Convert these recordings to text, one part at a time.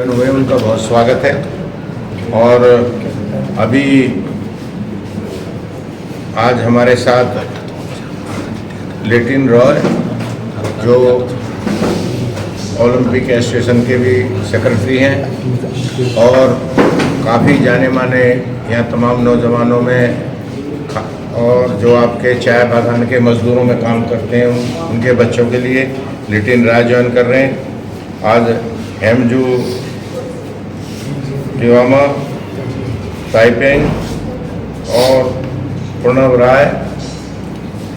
हुए उनका बहुत स्वागत है। और अभी आज हमारे साथ लिटिन रॉय जो ओलंपिक एसोसिएशन के भी सेक्रेटरी हैं और काफ़ी जाने माने यहाँ तमाम नौजवानों में और जो आपके चाय बागान के मज़दूरों में काम करते हैं उनके बच्चों के लिए लिटिन रॉय ज्वाइन कर रहे हैं। आज हेमजू तिवामा ताइपेंग और प्रणव राय,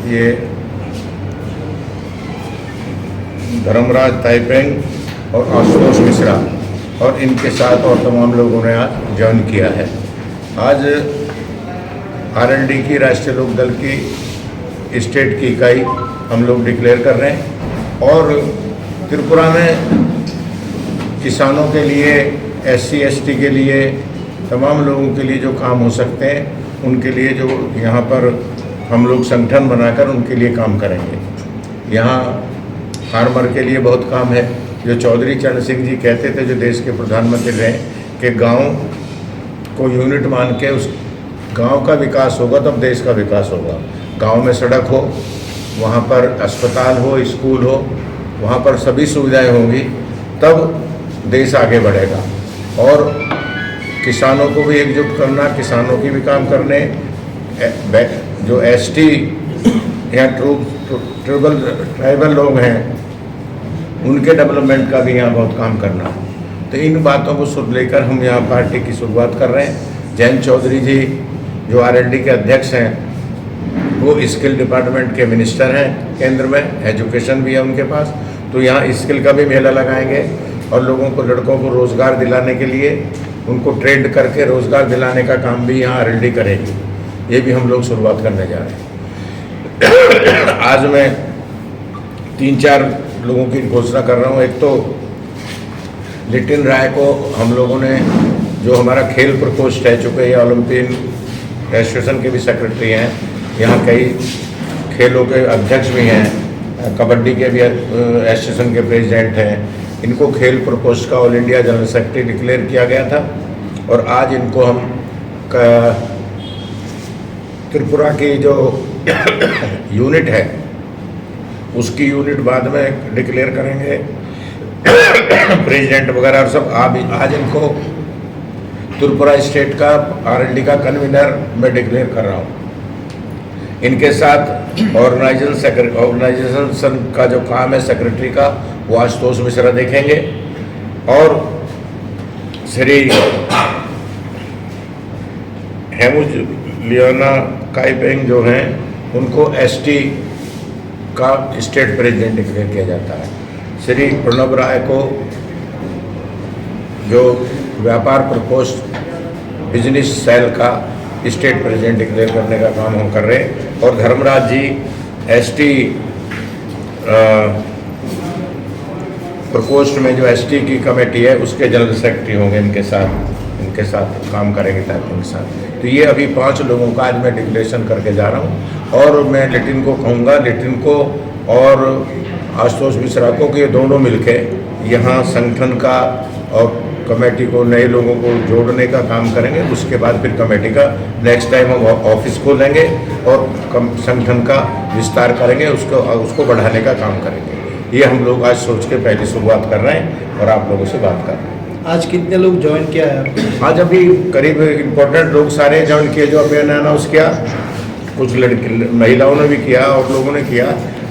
ये धर्मराज ताइपेंग और आशुतोष मिश्रा और इनके साथ और तमाम लोगों ने आज ज्वाइन किया है। आज आरएलडी की राष्ट्रीय लोक दल की स्टेट की इकाई हम लोग डिक्लेयर कर रहे हैं और त्रिपुरा में किसानों के लिए, एससी एसटी के लिए, तमाम लोगों के लिए जो काम हो सकते हैं उनके लिए जो यहाँ पर हम लोग संगठन बनाकर उनके लिए काम करेंगे। यहाँ फार्मर के लिए बहुत काम है। जो चौधरी चरण सिंह जी कहते थे, जो देश के प्रधानमंत्री रहे, कि गांव को यूनिट मान के उस गांव का विकास होगा तब देश का विकास होगा। गांव में सड़क हो, वहाँ पर अस्पताल हो, स्कूल हो, वहाँ पर सभी सुविधाएं होंगी तब देश आगे बढ़ेगा। और किसानों को भी एकजुट करना, किसानों की भी काम करने, जो एसटी या ट्राइबल लोग हैं उनके डेवलपमेंट का भी यहाँ बहुत काम करना। तो इन बातों को लेकर हम यहाँ पार्टी की शुरुआत कर रहे हैं। जयंत चौधरी जी जो आरएलडी के अध्यक्ष हैं, वो स्किल डिपार्टमेंट के मिनिस्टर हैं केंद्र में, एजुकेशन भी है उनके पास। तो यहाँ स्किल का भी मेला लगाएंगे और लोगों को, लड़कों को रोज़गार दिलाने के लिए उनको ट्रेंड करके रोज़गार दिलाने का काम भी यहाँ आरएलडी करेगी। ये भी हम लोग शुरुआत करने जा रहे हैं। आज मैं 3-4 लोगों की घोषणा कर रहा हूँ। एक तो लिटिन रॉय को हम लोगों ने, जो हमारा खेल प्रकोष्ठ है, चूँकि ये ओलंपिक एसोसिएशन के भी सेक्रेटरी हैं, यहाँ कई खेलों के अध्यक्ष भी हैं, कबड्डी के भी एसोसिएशन के प्रेसिडेंट हैं, इनको खेल प्रकोष्ठ का all India general secretary declare किया गया था। और आज इनको हम त्रिपुरा की जो यूनिट है उसकी यूनिट बाद में डिक्लेयर करेंगे प्रेसिडेंट वगैरह और सब। आज इनको त्रिपुरा स्टेट का आरएलडी का कन्वीनर मैं डिक्लेयर कर रहा हूँ। इनके साथ ऑर्गेनाइजेशन का जो काम है सेक्रेटरी का, वो आशुतोष मिश्रा देखेंगे। और श्री हेमुज लियोना काइपेंग जो हैं उनको एसटी का स्टेट प्रेसिडेंट डिक्लेयर किया जाता है। श्री प्रणव राय को जो व्यापार प्रकोष्ठ बिजनेस सेल का स्टेट प्रेसिडेंट डिक्लेयर करने का काम हम कर रहे हैं। और धर्मराज जी एसटी प्रकोष्ठ में जो एसटी की कमेटी है उसके जनरल सेक्रेटरी होंगे। इनके साथ काम करेंगे इनके साथ। तो ये अभी 5 लोगों का आज मैं डिक्लेरेशन करके जा रहा हूँ। और मैं लिटिन को कहूँगा, लिटिन को और आशुतोष मिश्रा को, कि ये दोनों मिलके यहाँ संगठन का और कमेटी को, नए लोगों को जोड़ने का काम करेंगे। उसके बाद फिर कमेटी का नेक्स्ट टाइम हम ऑफिस खोलेंगे और संगठन का विस्तार करेंगे, उसको बढ़ाने का काम करेंगे। ये हम लोग आज सोच के पहली शुरुआत कर रहे हैं और आप लोगों से बात कर रहे हैं। आज कितने लोग ज्वाइन किया है? आज अभी करीब इम्पोर्टेंट लोग सारे ज्वाइन किए, जो अभी अनाउंस किया। कुछ लड़की महिलाओं ने भी किया और लोगों ने किया।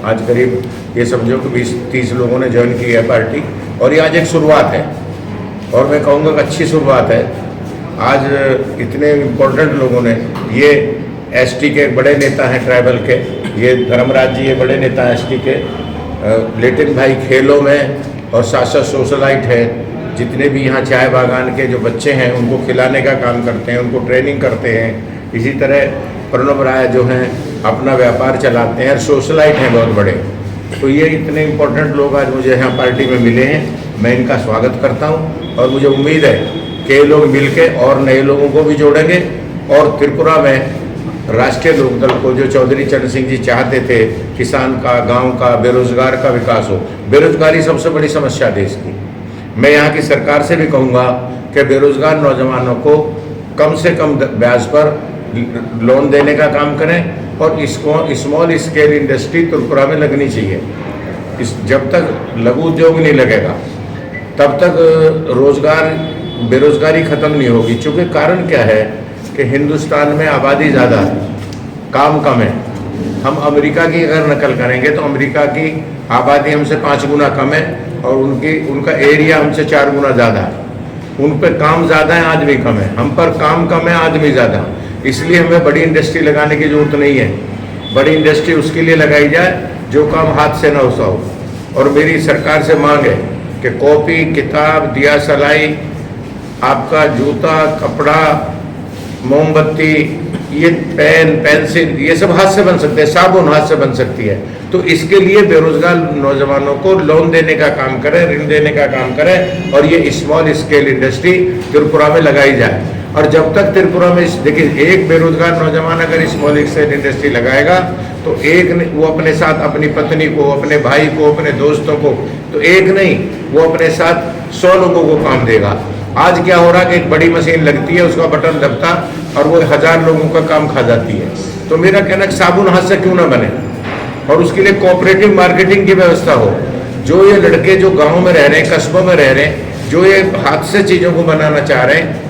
आज करीब ये समझो कि 20-30 लोगों ने ज्वाइन की है पार्टी। और ये आज एक शुरुआत है और मैं कहूँगा कि अच्छी शुरुआत है। आज इतने इम्पोर्टेंट लोगों ने, ये एसटी के बड़े नेता हैं ट्राइबल के, ये धर्मराज जी ये बड़े नेता हैं एसटी के, लिटिन भाई खेलों में और साथ साथ सोशलाइट है। जितने भी यहाँ चाय बागान के जो बच्चे हैं उनको खिलाने का काम करते हैं, उनको ट्रेनिंग करते हैं। इसी तरह प्रणव राय जो हैं अपना व्यापार चलाते हैं और सोशलाइट हैं बहुत बड़े। तो ये इतने इम्पोर्टेंट लोग आज मुझे यहाँ पार्टी में मिले हैं। मैं इनका स्वागत करता हूँ और मुझे उम्मीद है कि ये लोग मिलके और नए लोगों को भी जोड़ेंगे और त्रिपुरा में राष्ट्रीय लोकदल को, जो चौधरी चरण सिंह जी चाहते थे किसान का, गांव का, बेरोजगार का विकास हो। बेरोजगारी सबसे बड़ी समस्या देश की। मैं यहाँ की सरकार से भी कहूँगा कि बेरोजगार नौजवानों को कम से कम ब्याज पर लोन देने का काम करें और इसको स्मॉल स्केल इंडस्ट्री त्रिपुरा में लगनी चाहिए। जब तक लघु उद्योग नहीं लगेगा तब तक बेरोजगारी खत्म नहीं होगी। चूँकि कारण क्या है कि हिंदुस्तान में आबादी ज़्यादा है, काम कम है। हम अमेरिका की अगर नकल करेंगे तो अमेरिका की आबादी हमसे 5 गुना कम है और उनका एरिया हमसे 4 गुना ज़्यादा है। उन पर काम ज़्यादा है, आदमी कम है। हम पर काम कम है, आदमी ज़्यादा। इसलिए हमें बड़ी इंडस्ट्री लगाने की ज़रूरत नहीं है। बड़ी इंडस्ट्री उसके लिए लगाई जाए जो काम हाथ से न हो। और मेरी सरकार से मांग है कि कॉपी, किताब, दिया सलाई, आपका जूता, कपड़ा, मोमबत्ती, ये पेन, पेंसिल, ये सब हाथ से बन सकते हैं। साबुन हाथ से बन सकती है। तो इसके लिए बेरोजगार नौजवानों को लोन देने का काम करें, ऋण देने का काम करें और ये स्मॉल स्केल इंडस्ट्री त्रिपुरा में लगाई जाए। और जब तक त्रिपुरा में देखिए, एक बेरोजगार नौजवान अगर स्मॉल स्केल इंडस्ट्री लगाएगा तो वो अपने साथ अपनी पत्नी को, अपने भाई को, अपने दोस्तों को, तो एक नहीं, वो अपने साथ 100 लोगों को काम देगा। आज क्या हो रहा है कि एक बड़ी मशीन लगती है, उसका बटन दबता और वो 1000 लोगों का काम खा जाती है। तो मेरा कहना है साबुन हाथ से क्यों ना बने और उसके लिए कोऑपरेटिव मार्केटिंग की व्यवस्था हो। जो ये लड़के जो गाँव में रह रहे हैं, कस्बों में रह रहे हैं, जो ये हाथ से चीज़ों को बनाना चाह रहे हैं,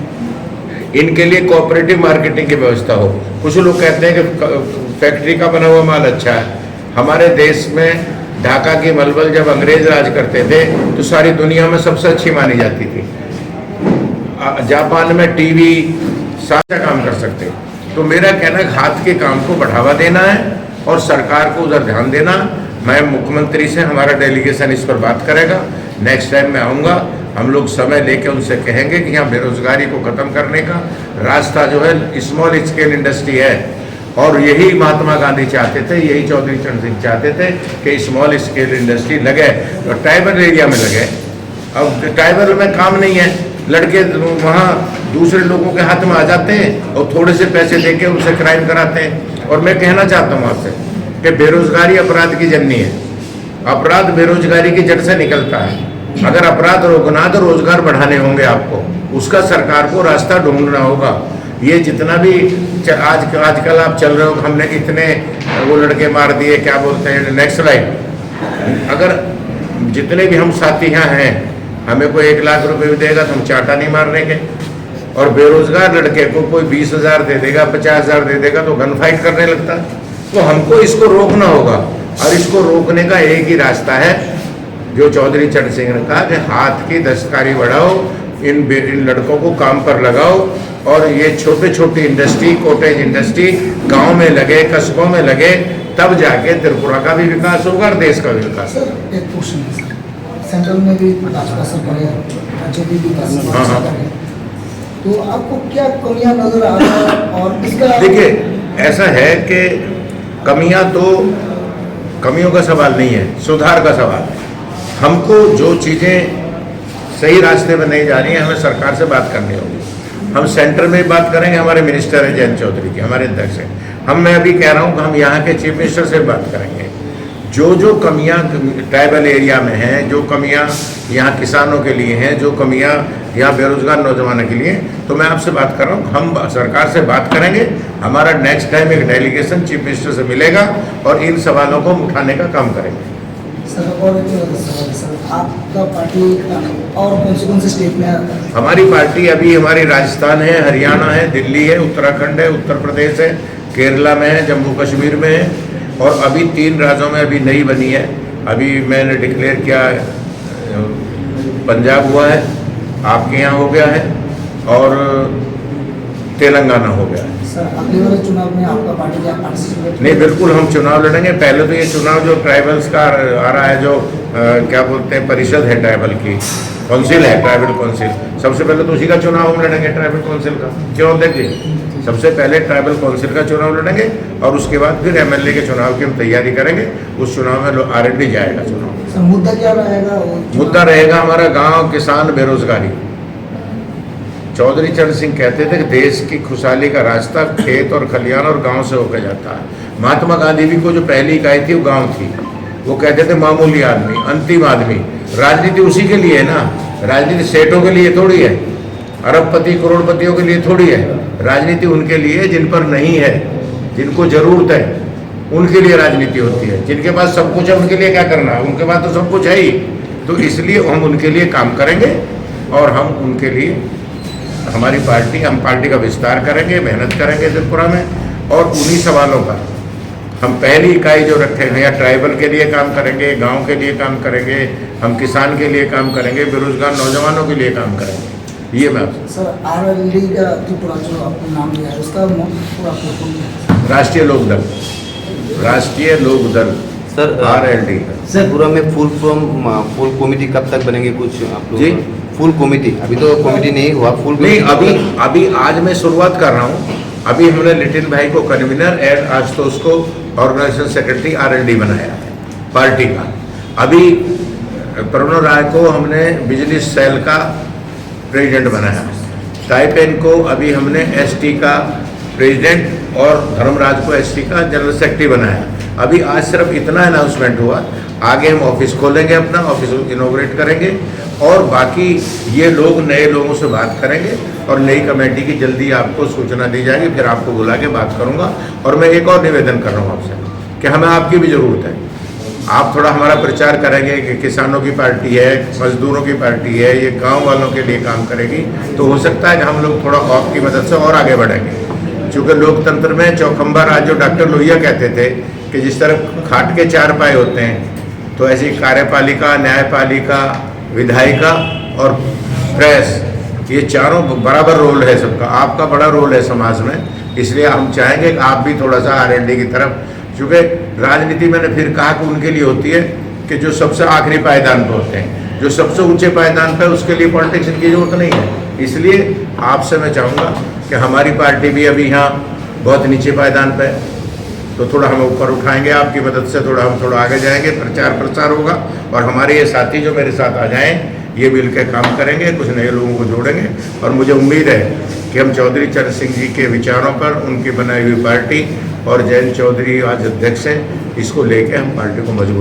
इनके लिए कोऑपरेटिव मार्केटिंग की व्यवस्था हो। कुछ लोग कहते हैं कि फैक्ट्री का बना हुआ माल अच्छा है। हमारे देश में ढाका की मलबल जब अंग्रेज राज करते थे तो सारी दुनिया में सबसे अच्छी मानी जाती थी। जापान में टीवी सारा काम कर सकते। तो मेरा कहना है हाथ के काम को बढ़ावा देना है और सरकार को उधर ध्यान देना। मैं मुख्यमंत्री से, हमारा डेलीगेशन इस पर बात करेगा। नेक्स्ट टाइम मैं आऊँगा, हम लोग समय लेके उनसे कहेंगे कि यहाँ बेरोजगारी को ख़त्म करने का रास्ता जो है स्मॉल स्केल इंडस्ट्री है। और यही महात्मा गांधी चाहते थे, यही चौधरी चरण सिंह चाहते थे कि स्मॉल स्केल इंडस्ट्री लगे और ट्राइबल एरिया में लगे। अब ट्राइबल में काम नहीं है, लड़के वहाँ दूसरे लोगों के हाथ में आ जाते हैं और थोड़े से पैसे देके उनसे क्राइम कराते हैं। और मैं कहना चाहता हूँ आपसे कि बेरोजगारी अपराध की जननी है। अपराध बेरोजगारी की जड़ से निकलता है। अगर अपराध रोकना तो रोजगार बढ़ाने होंगे आपको, उसका सरकार को रास्ता ढूंढना होगा। ये जितना भी आजकल आप चल रहे हो, हमने इतने वो लड़के मार दिए, क्या बोलते हैं, नेक्स्ट लाइन। अगर जितने भी हम साथी यहाँ हैं, हमें कोई 1 लाख रुपए भी देगा तो हम चाटा नहीं मारने के। और बेरोजगार लड़के को कोई 20,000 दे देगा, 50,000 दे देगा तो गन फाइट करने लगता है। तो हमको इसको रोकना होगा और इसको रोकने का एक ही रास्ता है जो चौधरी चरण सिंह ने कहा कि हाथ की दस्तकारी बढ़ाओ, इन लड़कों को काम पर लगाओ और ये छोटे छोटी इंडस्ट्री, कॉटेज इंडस्ट्री गांव में लगे, कस्बों में लगे, तब जाके त्रिपुरा का भी विकास होगा और देश का भी विकास होगा। सर एक क्वेश्चन है सर, सेंट्रल में भी भाजपा सरकार है, राज्य में भी भाजपा सरकार है, तो आपको क्या कमियां नजर आ रही है और इसका? देखिए, ऐसा है कि कमियों का सवाल नहीं है, सुधार का सवाल है। हमको जो चीज़ें सही रास्ते में नहीं जा रही हैं, हमें सरकार से बात करनी होगी। हम सेंटर में बात करेंगे, हमारे मिनिस्टर हैं जयंत चौधरी जी, हमारे अध्यक्ष हैं। मैं अभी कह रहा हूँ कि हम यहाँ के चीफ मिनिस्टर से बात करेंगे। जो कमियाँ ट्राइबल एरिया में हैं, जो कमियाँ यहाँ किसानों के लिए हैं, जो कमियाँ यहाँ बेरोजगार नौजवानों के लिए, तो मैं आपसे बात कर रहा हूँ। हम सरकार से बात करेंगे। हमारा नेक्स्ट टाइम एक डेलीगेशन चीफ मिनिस्टर से मिलेगा और इन सवालों को उठाने का काम करेंगे। सर और एक सवाल है सर, आपका पार्टी और कौन से स्टेट में है? हमारी पार्टी अभी हमारी राजस्थान है, हरियाणा है, दिल्ली है, उत्तराखंड है, उत्तर प्रदेश है, केरला में है, जम्मू कश्मीर में है और अभी 3 राज्यों में अभी नई बनी है। अभी मैंने डिक्लेयर किया है, पंजाब हुआ है, आपके यहाँ हो गया है और तेलंगाना हो गया है। सर अगले वाले चुनाव में आपका पार्टी क्या पार्टिसिपेट? नहीं, बिल्कुल हम चुनाव लड़ेंगे। पहले तो ये चुनाव जो ट्राइबल्स का आ रहा है, जो क्या बोलते हैं, परिषद है ट्राइबल की, काउंसिल है, ट्राइबल काउंसिल, सबसे पहले तो उसी का चुनाव हम लड़ेंगे, ट्राइबल काउंसिल का। क्यों? देखिए, सबसे पहले ट्राइबल काउंसिल का चुनाव लड़ेंगे और उसके बाद फिर MLA के चुनाव की हम तैयारी करेंगे। उस चुनाव में RND जाएगा चुनाव। सर मुद्दा क्या रहेगा? मुद्दा रहेगा हमारा गाँव, किसान, बेरोजगारी। चौधरी चरण सिंह कहते थे कि देश की खुशहाली का रास्ता खेत और खलियान और गांव से होकर जाता है। महात्मा गांधी भी को जो पहली इकाई थी वो गांव थी। वो कहते थे मामूली आदमी, अंतिम आदमी। राजनीति उसी के लिए है ना, राजनीति सेठों के लिए थोड़ी है, अरबपति करोड़पतियों के लिए थोड़ी है। राजनीति उनके लिए जिन पर नहीं है, जिनको जरूरत है, उनके लिए राजनीति होती है। जिनके पास सब कुछ है उनके लिए क्या करना है, उनके पास तो सब कुछ है ही। तो इसलिए हम उनके लिए काम करेंगे और हम उनके लिए हमारी पार्टी, हम पार्टी का विस्तार करेंगे, मेहनत करेंगे त्रिपुरा में। और उन्हीं सवालों पर हम पहली इकाई जो रखे हैं, या ट्राइबल के लिए काम करेंगे, गांव के लिए काम करेंगे, हम किसान के लिए काम करेंगे, बेरोजगार नौजवानों के लिए काम करेंगे। ये मैं सर RLD का त्रिपुरा जो आपने नाम लिया है उसका पूरा प्रोग्राम राष्ट्रीय लोकदल, राष्ट्रीय लोकदल सर RLD सर पूरा में फुल कमेटी कब तक बनेंगे कुछ आप लोग? जी? फुल कमेटी अभी तो कमेटी नहीं हुआ, फुल नहीं, अभी आज मैं शुरुआत कर रहा हूँ। अभी हमने नितिन भाई को कन्वीनर एंड आशुतोष को ऑर्गेनाइजेशन सेक्रेटरी RLD बनाया है पार्टी का। अभी प्रणव राय को हमने बिजनेस सेल का प्रेसिडेंट बनाया। ताइपेन को अभी हमने ST का प्रेसिडेंट और धर्मराज को ST का जनरल सेक्रेटरी बनाया। अभी आज सिर्फ इतना अनाउंसमेंट हुआ, आगे हम ऑफिस खोलेंगे, अपना ऑफिस इनॉग्रेट करेंगे और बाकी ये लोग नए लोगों से बात करेंगे और नई कमेटी की जल्दी आपको सूचना दी जाएगी। फिर आपको बुला के बात करूंगा। और मैं एक और निवेदन कर रहा हूँ आपसे कि हमें आपकी भी ज़रूरत है। आप थोड़ा हमारा प्रचार करेंगे कि किसानों की पार्टी है, मजदूरों की पार्टी है, ये गाँव वालों के लिए काम करेगी, तो हो सकता है कि हम लोग थोड़ा आपकी मदद से और आगे बढ़ेंगे। चूँकि लोकतंत्र में चौखंबा राज जो डॉक्टर लोहिया कहते थे कि जिस तरह खाट के 4 पाए होते हैं, तो ऐसी कार्यपालिका, न्यायपालिका, विधायिका और प्रेस, ये चारों बराबर रोल है सबका। आपका बड़ा रोल है समाज में, इसलिए हम चाहेंगे कि आप भी थोड़ा सा RLD की तरफ, क्योंकि राजनीति मैंने फिर कहा कि उनके लिए होती है कि जो सबसे आखिरी पायदान पर होते हैं, जो सबसे ऊंचे पायदान पर, उसके लिए पॉलिटिक्स की जरूरत नहीं है। इसलिए आपसे मैं चाहूँगा कि हमारी पार्टी भी अभी यहाँ बहुत नीचे पायदान पर है, तो थोड़ा हम ऊपर उठाएंगे आपकी मदद से, हम थोड़ा आगे जाएंगे, प्रचार प्रसार होगा और हमारे ये साथी जो मेरे साथ आ जाएं, ये मिल के काम करेंगे, कुछ नए लोगों को जोड़ेंगे। और मुझे उम्मीद है कि हम चौधरी चरण सिंह जी के विचारों पर, उनकी बनाई हुई पार्टी और जयंत चौधरी आज अध्यक्ष हैं, इसको लेके हम पार्टी को मजबूत